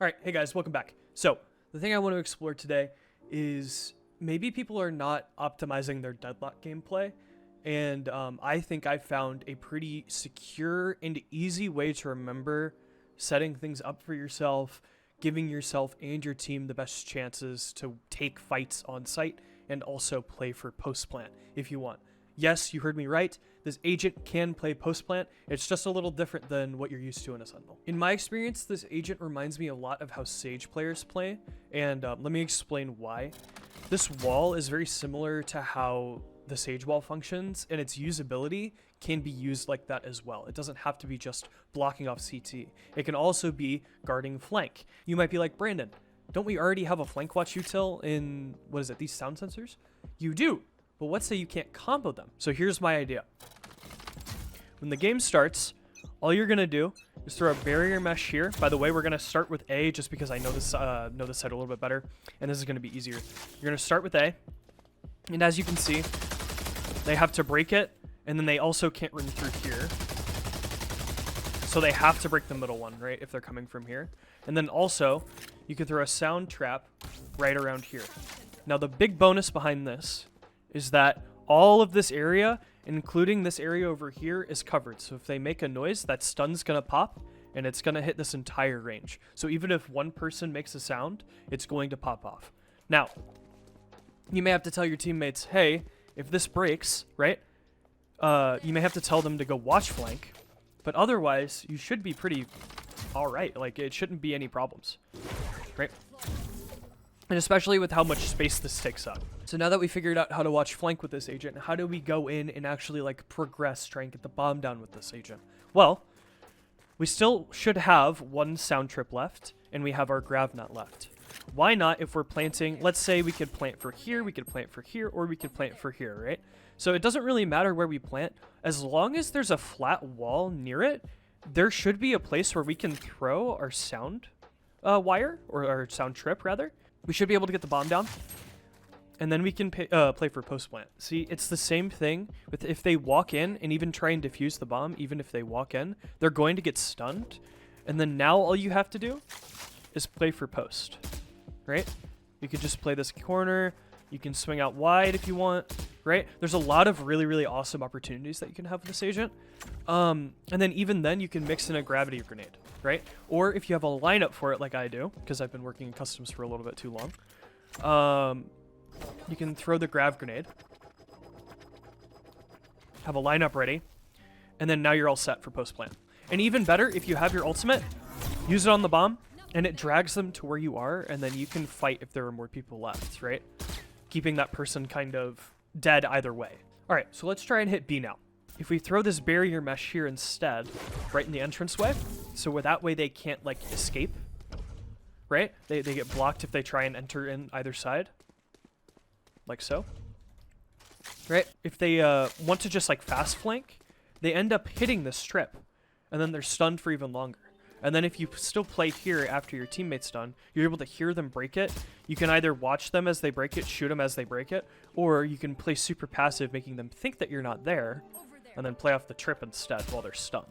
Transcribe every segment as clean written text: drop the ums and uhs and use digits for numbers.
Alright, hey guys, welcome back. So, the thing I want to explore today is maybe people are not optimizing their Deadlock gameplay, and I think I found a pretty secure and easy way to remember setting things up for yourself, giving yourself and your team the best chances to take fights on site, and also play for post-plant if you want. Yes, you heard me right. This agent can play post-plant. It's just a little different than what you're used to in a Sentinel. In my experience, this agent reminds me a lot of how Sage players play, and let me explain why. This wall is very similar to how the Sage wall functions, and its usability can be used like that as well. It doesn't have to be just blocking off CT. It can also be guarding flank. You might be like, Brandon, don't we already have a flank watch util in, what is it, these sound sensors? You do. But let's say you can't combo them. So here's my idea. When the game starts, all you're gonna do is throw a barrier mesh here. By the way, we're gonna start with A just because I know this side a little bit better, and this is gonna be easier. You're gonna start with A, and as you can see, they have to break it, and then they also can't run through here. So they have to break the middle one, right? If they're coming from here. And then also, you could throw a sound trap right around here. Now the big bonus behind this is that all of this area, including this area over here, is covered. So if they make a noise, that stun's gonna pop, and it's gonna hit this entire range. So even if one person makes a sound, it's going to pop off. Now, you may have to tell your teammates, hey, if this breaks, right, you may have to tell them to go watch flank, but otherwise, you should be pretty alright. Like, it shouldn't be any problems, right? And especially with how much space this takes up. So now that we figured out how to watch flank with this agent, how do we go in and actually like progress, try and get the bomb down with this agent? Well, we still should have one sound trip left, and we have our GravNet left. Why not, if we're planting, let's say we could plant for here, we could plant for here, or we could plant for here, right? So it doesn't really matter where we plant. As long as there's a flat wall near it, there should be a place where we can throw our sound wire, or our sound trip, rather. We should be able to get the bomb down, and then we can play for post-plant. See, it's the same thing with if they walk in and even try and defuse the bomb, even if they walk in, they're going to get stunned, and then now all you have to do is play for post, right? You could just play this corner, you can swing out wide if you want, right? There's a lot of really, really awesome opportunities that you can have with this agent, and then even then you can mix in a gravity grenade, right? Or if you have a lineup for it like I do, because I've been working in customs for a little bit too long, you can throw the grav grenade, have a lineup ready, and then now you're all set for post-plant. And even better, if you have your ultimate, use it on the bomb, and it drags them to where you are, and then you can fight if there are more people left, right? Keeping that person kind of dead either way. All right, so let's try and hit B now. If we throw this barrier mesh here instead, right in the entranceway, so that way they can't, like, escape, right? They get blocked if they try and enter in either side, like so, right? If they want to just, like, fast flank, they end up hitting this strip, and then they're stunned for even longer. And then if you still play here after your teammate's done, you're able to hear them break it. You can either watch them as they break it, shoot them as they break it, or you can play super passive, making them think that you're not there, and then play off the trip instead while they're stunned.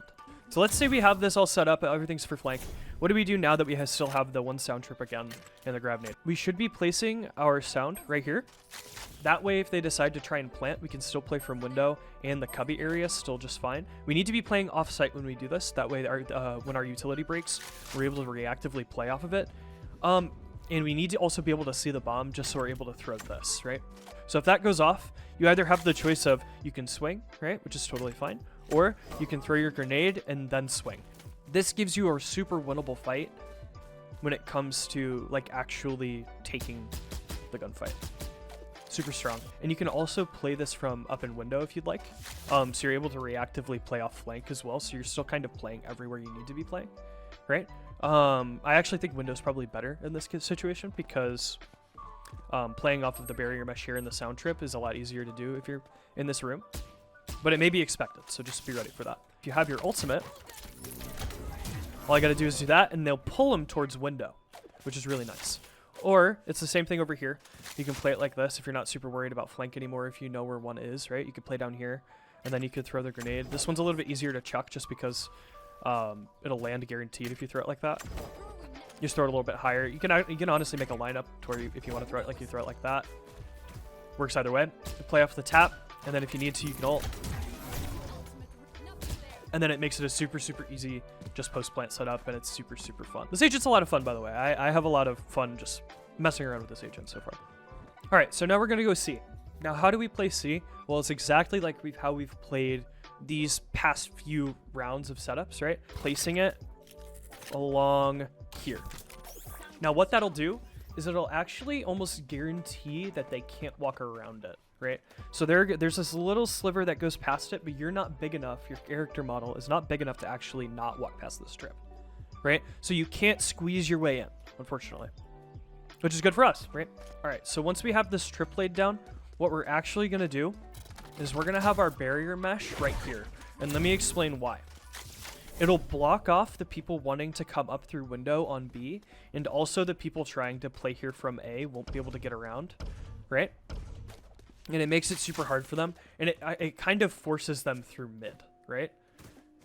So let's say we have this all set up, everything's for flank. What do we do now that we still have the one sound trip again in the GravNet? We should be placing our sound right here. That way, if they decide to try and plant, we can still play from window, and the cubby area still just fine. We need to be playing off-site when we do this. That way, when our utility breaks, we're able to reactively play off of it. And we need to also be able to see the bomb just so we're able to throw this, right? So if that goes off, you either have the choice of you can swing, right, which is totally fine, or you can throw your grenade and then swing. This gives you a super winnable fight when it comes to like actually taking the gunfight. Super strong. And you can also play this from up in window if you'd like. So you're able to reactively play off flank as well. So you're still kind of playing everywhere you need to be playing, right? I actually think window's probably better in this situation because playing off of the barrier mesh here in the sound trip is a lot easier to do if you're in this room. But it may be expected, so just be ready for that. If you have your ultimate, all I gotta do is do that, and they'll pull him towards window, which is really nice. Or, it's the same thing over here. You can play it like this if you're not super worried about flank anymore, if you know where one is, right? You could play down here, and then you could throw the grenade. This one's a little bit easier to chuck just because it'll land guaranteed if you throw it like that. You just throw it a little bit higher. You can honestly make a lineup to where if you want to throw it like you throw it like that. Works either way. You play off the tap, and then if you need to, you can ult. And then it makes it a super, super easy just post-plant setup, and it's super, super fun. This agent's a lot of fun, by the way. I have a lot of fun just messing around with this agent so far. All right, so now we're going to go C. Now, how do we play C? Well, it's exactly like how we've played these past few rounds of setups, right? Placing it along here. Now, what that'll do is it'll actually almost guarantee that they can't walk around it. Right? So there's this little sliver that goes past it, but you're not big enough. Your character model is not big enough to actually not walk past this strip, right? So you can't squeeze your way in, unfortunately, which is good for us, right? All right, so once we have this strip laid down, what we're actually going to do is we're going to have our barrier mesh right here. And let me explain why. It'll block off the people wanting to come up through window on B, and also the people trying to play here from A won't be able to get around, right? And it makes it super hard for them, and it kind of forces them through mid, right?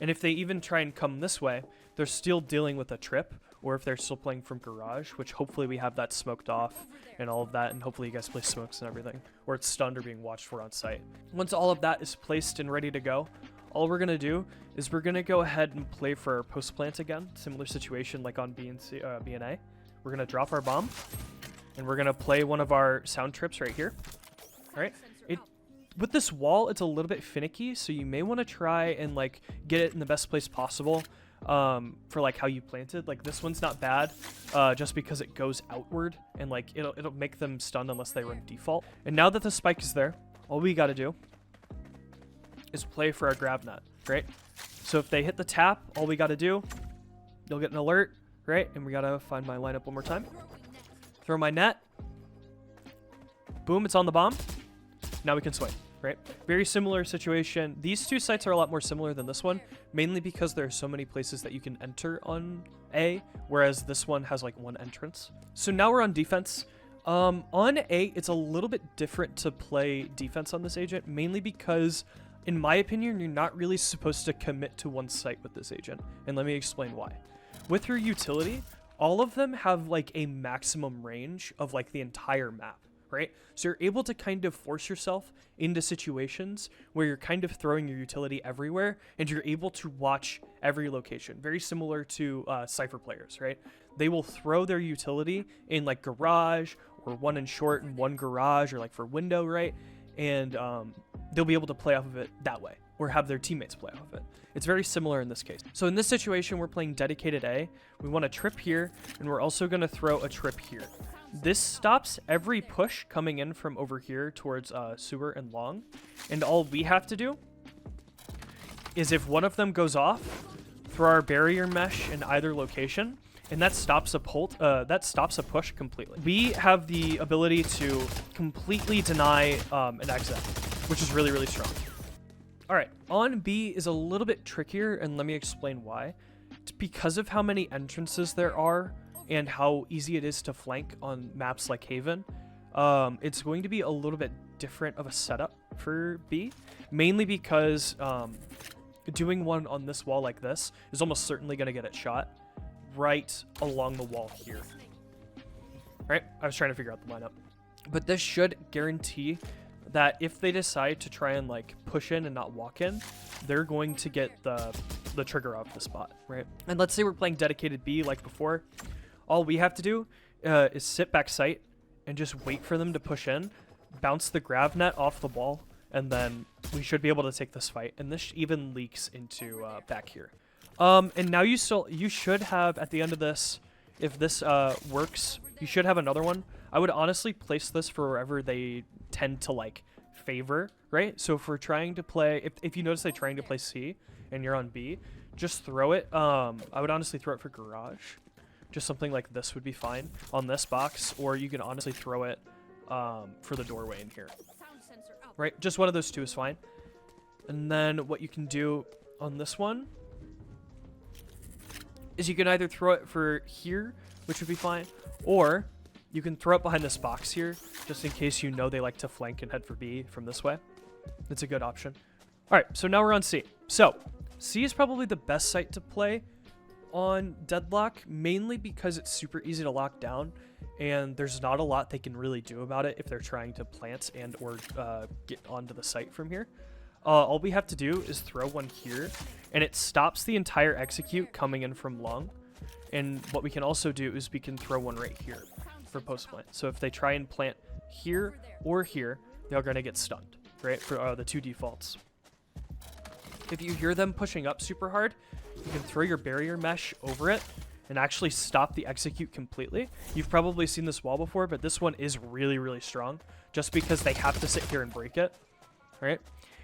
And if they even try and come this way, they're still dealing with a trip, or if they're still playing from garage, which hopefully we have that smoked off and all of that, and hopefully you guys play smokes and everything, or it's stunned or being watched for on site. Once all of that is placed and ready to go, all we're going to do is we're going to go ahead and play for our post plant again. Similar situation like on B and A. We're going to drop our bomb, and we're going to play one of our sound trips right here. All right, with this wall, it's a little bit finicky, so you may want to try and like get it in the best place possible for like how you planted. Like this one's not bad, just because it goes outward and like it'll make them stunned unless they run default. And now that the spike is there, all we got to do is play for our GravNet, right? So if they hit the tap, all we got to do, they'll get an alert, right? And we got to find my lineup one more time. Throw my net. Boom, it's on the bomb. Now we can swing, right? Very similar situation. These two sites are a lot more similar than this one, mainly because there are so many places that you can enter on A, whereas this one has like one entrance. So now we're on defense. On A, it's a little bit different to play defense on this agent, mainly because, in my opinion, you're not really supposed to commit to one site with this agent. And let me explain why. With your utility, all of them have like a maximum range of like the entire map. Right? So you're able to kind of force yourself into situations where you're kind of throwing your utility everywhere, and you're able to watch every location. Very similar to Cypher players, right? They will throw their utility in like garage, or one in short and one garage, or like for window, right? And they'll be able to play off of it that way, or have their teammates play off of it. It's very similar in this case. So in this situation, we're playing dedicated A. We want a trip here, and we're also going to throw a trip here. This stops every push coming in from over here towards sewer and long. And all we have to do is if one of them goes off, throw our barrier mesh in either location, and that stops a push completely. We have the ability to completely deny an exit, which is really, really strong. All right, on B is a little bit trickier, and let me explain why. It's because of how many entrances there are and how easy it is to flank on maps like Haven. It's going to be a little bit different of a setup for B, mainly because doing one on this wall like this is almost certainly going to get it shot right along the wall here. Right? I was trying to figure out the lineup. But this should guarantee that if they decide to try and like push in and not walk in, they're going to get the trigger off the spot, right? And let's say we're playing dedicated B like before. All we have to do is sit back sight and just wait for them to push in, bounce the GravNet off the wall, and then we should be able to take this fight. And this even leaks into back here. And now you should have, at the end of this, if this works, you should have another one. I would honestly place this for wherever they tend to like favor, right? So if we're trying to play, if you notice they're trying to play C and you're on B, just throw it. I would honestly throw it for garage. Just something like this would be fine on this box, or you can honestly throw it for the doorway in here. Right? Just one of those two is fine. And then what you can do on this one is you can either throw it for here, which would be fine, or you can throw it behind this box here, just in case you know they like to flank and head for B from this way. It's a good option. All right, so now we're on C. So C is probably the best site to play on Deadlock, mainly because it's super easy to lock down, and there's not a lot they can really do about it if they're trying to plant and or get onto the site from here. All we have to do is throw one here, and it stops the entire execute coming in from long. And what we can also do is we can throw one right here for post plant. So if they try and plant here or here, they're going to get stunned, right, for the two defaults. If you hear them pushing up super hard, you can throw your barrier mesh over it and actually stop the execute completely. You've probably seen this wall before, but this one is really, really strong just because they have to sit here and break it, right?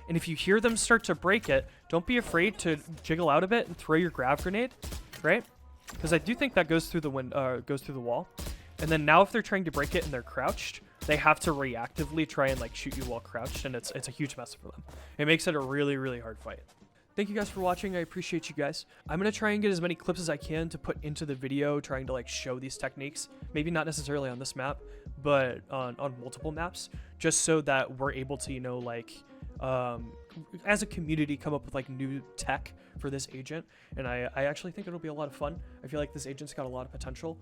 And if you hear them start to break it, don't be afraid to jiggle out a bit and throw your grav grenade, right? Because I do think that goes through the wall. And then now if they're trying to break it and they're crouched, they have to reactively try and like shoot you while crouched, and it's a huge mess for them. It makes it a really, really hard fight. Thank you guys for watching. I appreciate you guys. I'm going to try and get as many clips as I can to put into the video, trying to like show these techniques. Maybe not necessarily on this map, but on multiple maps, just so that we're able to, you know, like, as a community, come up with like new tech for this agent. And I actually think it'll be a lot of fun. I feel like this agent's got a lot of potential.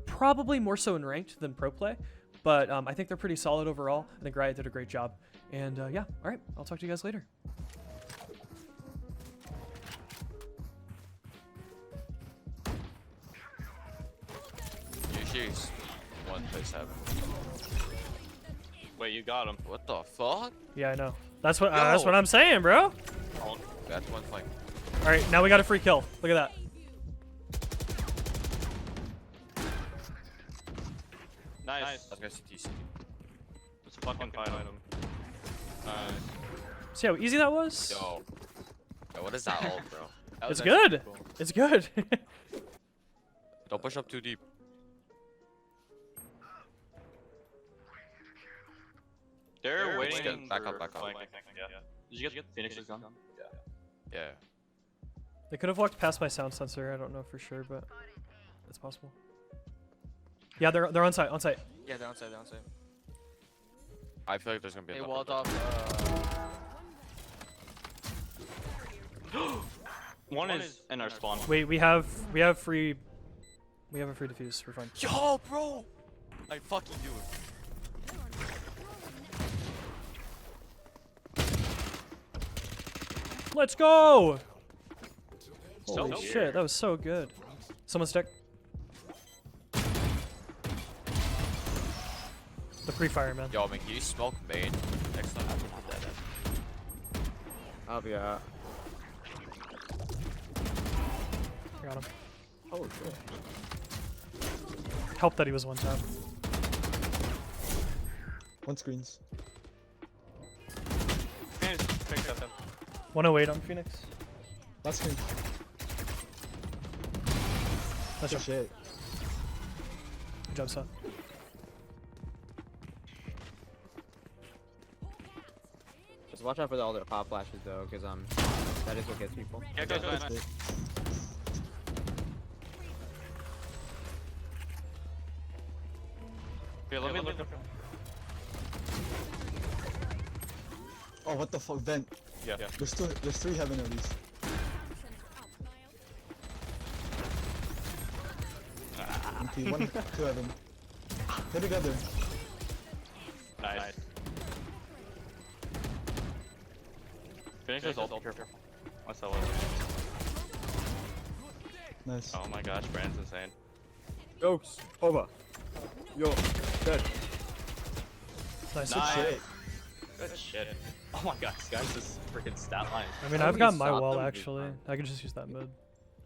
Probably more so in ranked than pro play, but I think they're pretty solid overall. I think Riot did a great job. And yeah, all right, I'll talk to you guys later. Jeez. 1.7. Wait, you got him. What the fuck? Yeah, I know. That's what I'm saying, bro. Oh, that's one flank. All right, now we got a free kill. Look at that. Nice. That's gonna CTC. Let's fucking fight on him. See how easy that was? Yo. Yo, what is that ult, bro? That was It's actually good. cool. It's good. Don't push up too deep. They're waiting. Good. Back up, for back up. flank, yeah. Did you get Phoenix's gun? Yeah. They could have walked past my sound sensor. I don't know for sure, but it's possible. Yeah, they're on site. On site. Yeah, they're on site. I feel like there's gonna be They another walled one. off. One is in our spawn. Wait, we have a free defuse. We're fine. Yo, bro! I fucking do it. Let's go! So Holy weird. shit, that was so good. Someone stick. The pre-fire, man. Yo, man, can you smoke main? Next time. I'll be out. Got him. Oh shit. Help that he was one tap. One screens. Phoenix, picked up. 108 on Phoenix. Last screen. Nice Good job. shit. Good job, son. Just watch out for all their pop flashes though, because that is what gets people. Yeah, go, Good shit. Here, let me look. Oh, what the fuck, vent. Yeah. There's three heaven at least. Okay, one, two heaven. They're together. Nice. Phoenix is ult. Careful. What's that one? Nice. Oh my gosh, Brand's insane. Jokes over. Yo, dead. Nice. Nice. Shit. Good shit. Oh my gosh, guys, this freaking stat line. I mean, How I've do we got my stop wall them? actually. I could just use that mid.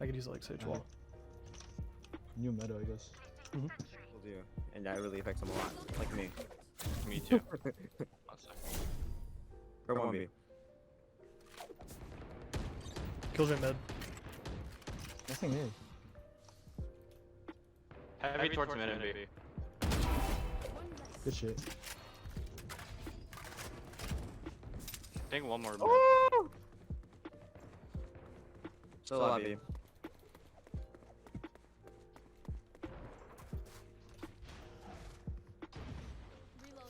I could use it like Sage wall. New meta, I guess. Will do. And that really affects them a lot. Like me. Me too. One sec. For 1B. Killjoy mid. Nothing here. Heavy towards mid and B. Good shit. I think one more mid. Still lobby.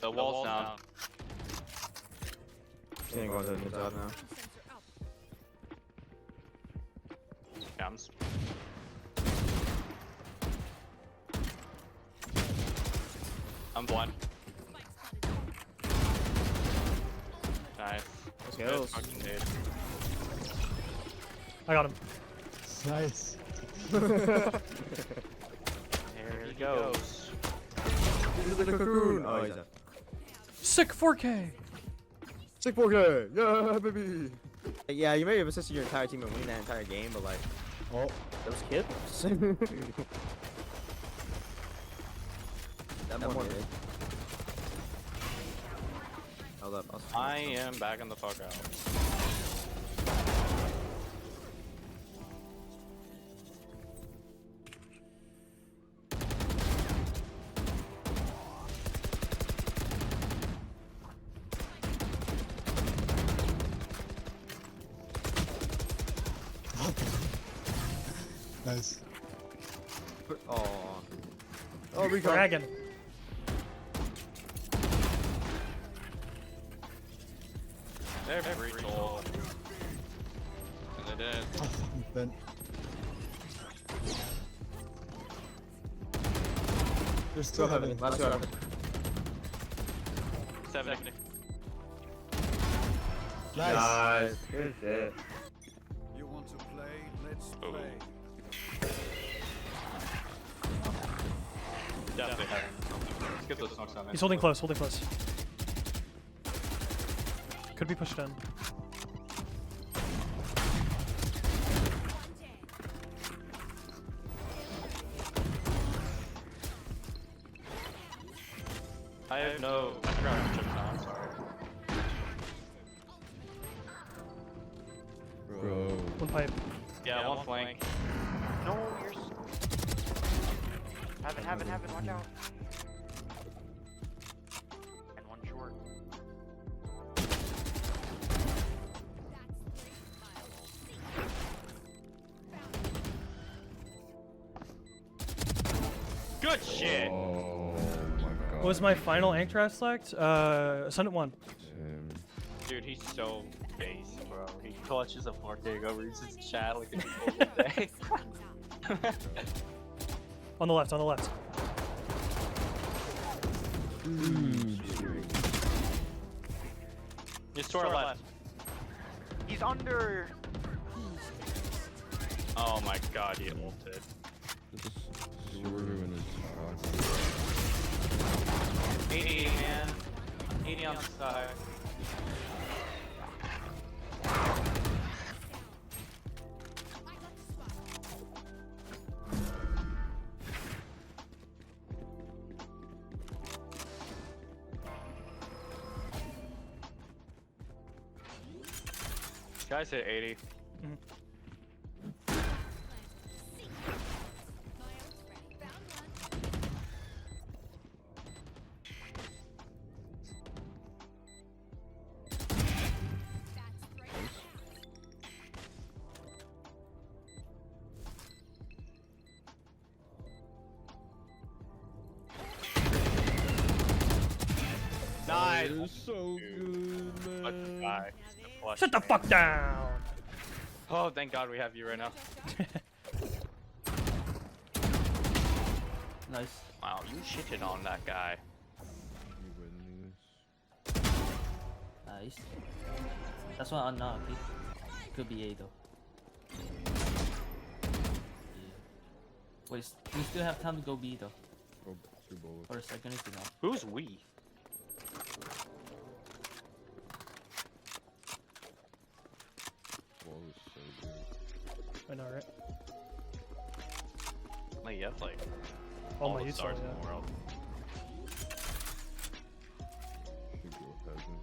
The wall's down. Can't go to the mid top now. Yeah. comes. I'm blind. Nice. Let's Good go. fucking dude. I got him. Nice. Here he goes. Oh, he's up. Sick 4K. Sick 4K! Yeah, baby! Yeah, you may have assisted your entire team in winning that entire game, but like, Oh, those kids? that one did. Hold up, I am backing the fuck out. nice. Oh. Oh, recon. Dragon. They're free goal. And they did. Oh, fucking bent. There's still Go heaven. heaven. Last go heaven. 70. Nice. Good shit. You want to play? Let's Oh. play. Definitely heaven. Let's get those smokes on there. He's holding close, holding close. Could be pushed in. I have no. I forgot how to chip now, I'm sorry. Bro. One pipe. Yeah, one flank. No, you're. Heaven, watch out. And one short. Good shit! Oh my god. What was my final Anctra select? Ascendant 1. Dude, he's so base, bro. He clutches a 4K go, reads his chat like it's all day. On the left, on the left. Just to our left. He's under. Oh my god, he ulted. This is in his pocket. 80, man. 80 on the side. Guys hit 80. Nice. You're so good, Let's man. die. Sit the fuck down! Oh, thank God we have you right now. Nice. Wow, you shitted on that guy. You win this. Nice. That's one unknown, okay? Could be A though. Yeah. Wait, we still have time to go B though. Oh, 2 bullets. For a second, if you know. Who's we? Wall is so good. I know, right? Like, you have like All all my the use stars yeah. in the world. Should go peasant.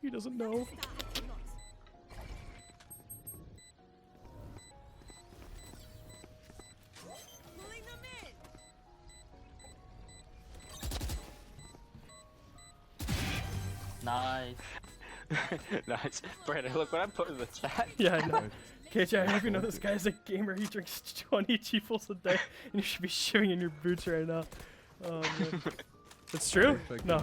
He doesn't know. Nice. Nice. Brandon, look what I put in the chat. Yeah, I know. KJ, I hope you know this guy's a gamer. He drinks 20 G-Fulls a day, and you should be shivering in your boots right now. Oh, man. It's true? Check No. it.